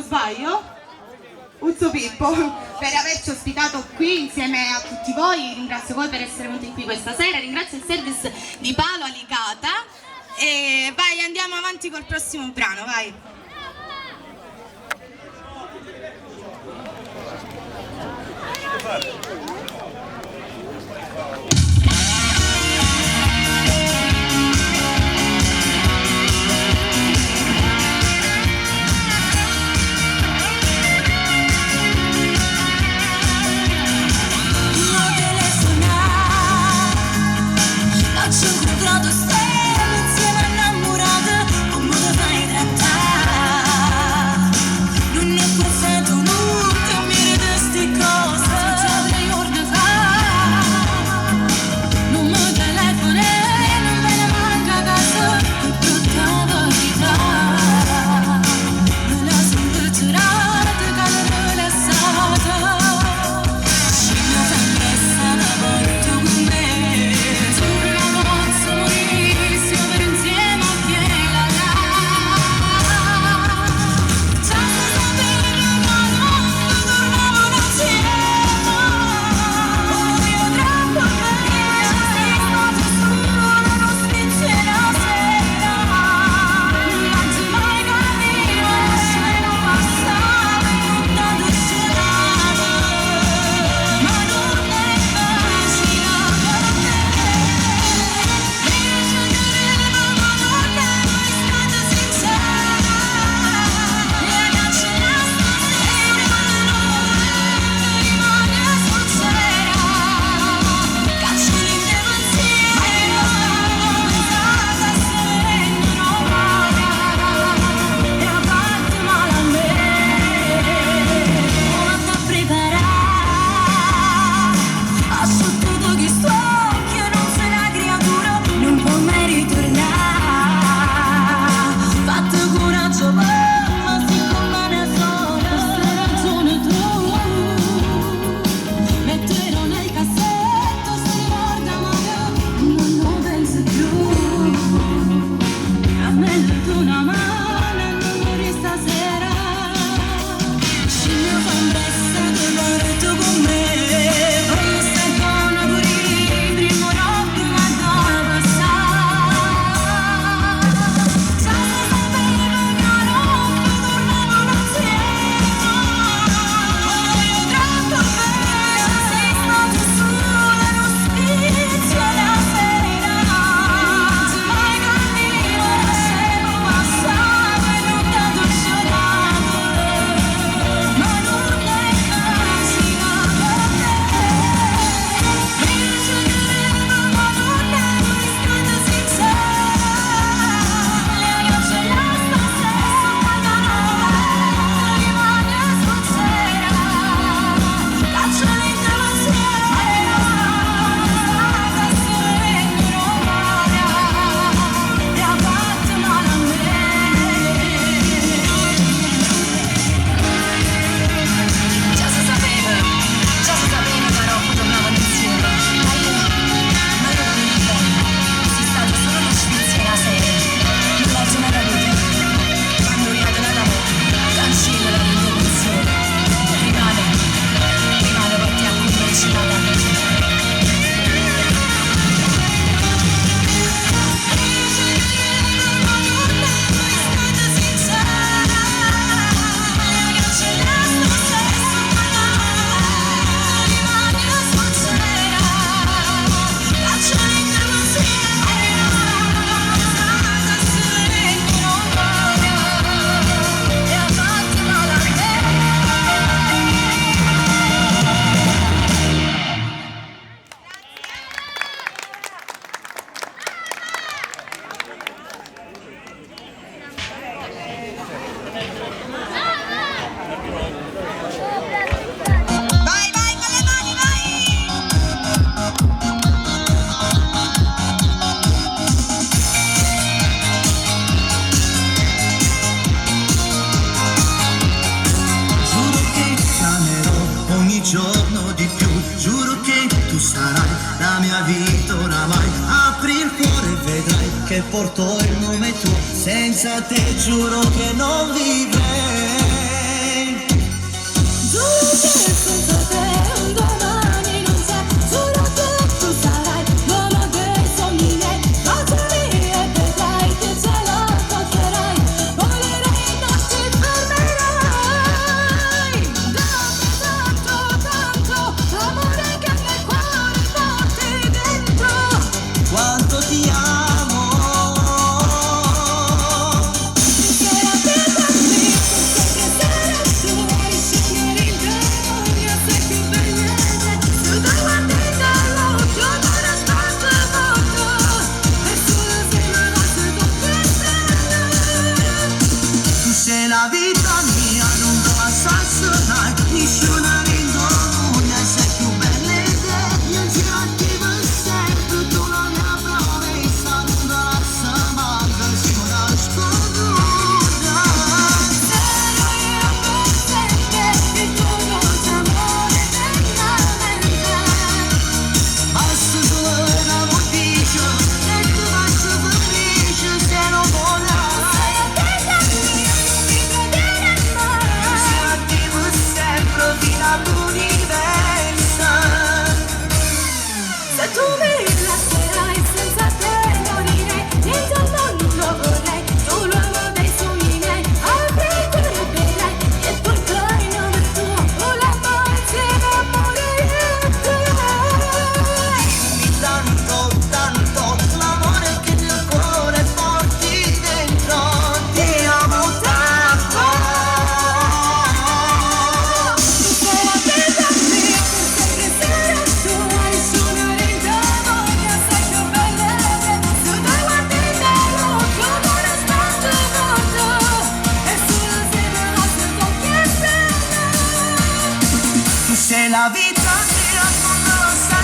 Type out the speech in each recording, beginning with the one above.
sbaglio? Uzzo Pippo, per averci ospitato qui insieme a tutti voi. Ringrazio voi per essere venuti qui questa sera, ringrazio il service di Paolo Alicata e vai, andiamo avanti col prossimo brano, vai. che porto il nome tuo, senza te giuro che non vivrei. la vita che non sa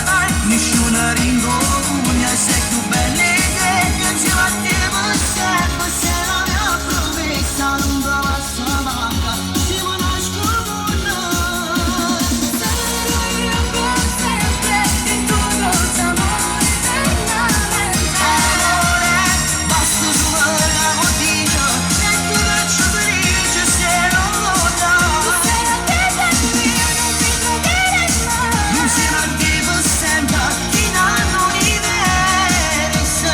mai, nessuno ringogna, sei più bella idea che ci battiamo sempre, se la mia promessa non va a sua manca, ci conosco con noi, sarò io per sempre, e tu non amore eternamente, amore, basta solo la motivo, e ti faccio felice se non lo dai, tu sei la terra mia, non ti trovare mai, insieme a vivo sempre, fino all'universo.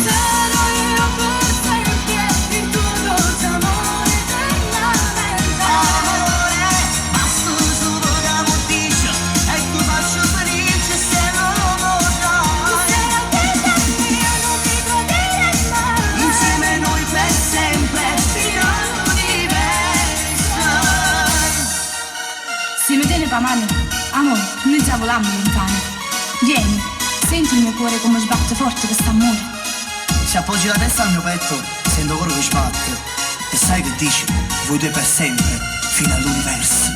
Sarò io per sempre, il tuo dolce amore eternamente, amore, basta solo la motivo, e tu faccio felice se non lo dai, tu sei la terra mia, non ti trovare mai, insieme a noi per sempre, fino all'universo. Se mi tiene pa' mano, amore, noi già volammo lontano. Vieni, senti il mio cuore come sbatte forte quest'amore. Se appoggi la testa al mio petto, sento quello che sbatte, e sai che dici, voi due per sempre, fino all'universo.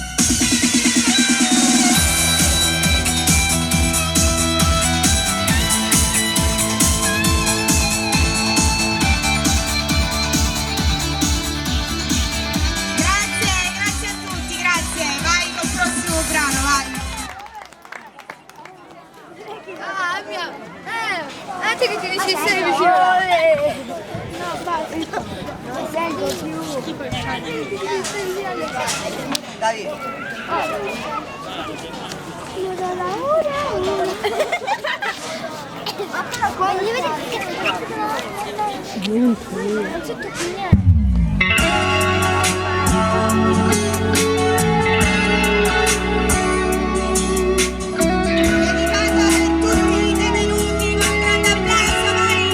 Grazie a tutti, grazie. Vai col prossimo brano, vai. Ah, mia. Anche che ti dici sei vicino. No, basta. Non sento più. Dai. Io da ora. Quando li vedi che non c'è tutto niente. Dedicata per tutti i detenuti, con un grande applauso, vai.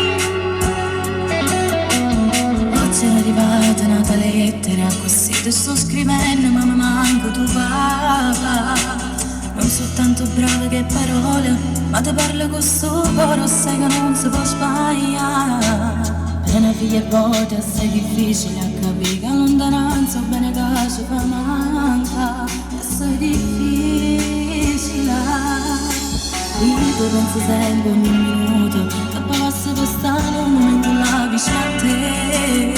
Oggi è arrivata una lettera, così te sto scrivendo, ma mi manco tu papà. Non so tanto brava che parole, ma te parlo con sto cuore, sai che non si può sbagliare. Appena figlia e voce, assai difficile a capire che lontananza, bene che ci fa manca, è assai difficile. Io penso sempre ogni minuto, che posso passare un momento là vicino a te.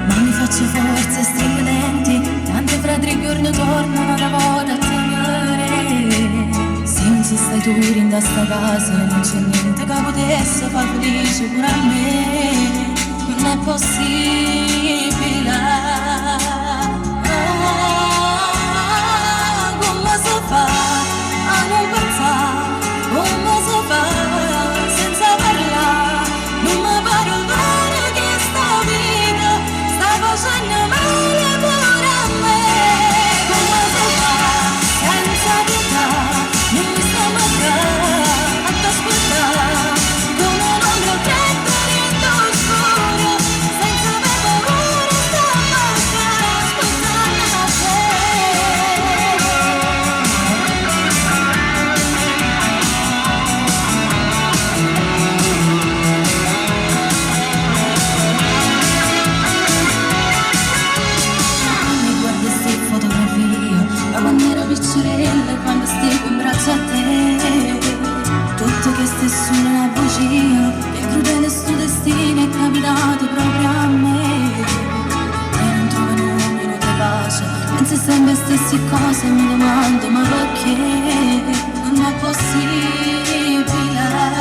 Ma mi faccio forza e stringo i denti, tante fratelli giorni tornano da volta a tenere. Se non ci stai tu in questa casa, non c'è niente che potesse far felice pure a me. Non è possibile. Come si fa a non pensare? Come si fa senza parlare? Non mi parlare che sta vita sta facendo male pure a me. Come si fa senza pietà? Non mi sta mancando a t'ascoltare come un ombra fredda dentro il scuro, senza aver paura sta mancando ascoltare a te. Mi guardi ste fotografie, ma quando ero piccerella, quando stavo in braccio a te. Tutto che stesso è una bugia, che crudele sto destino è capitato proprio a me. E non trovo un minuto di pace, penso sempre a stesse cose, mi domando ma perché non è possibile.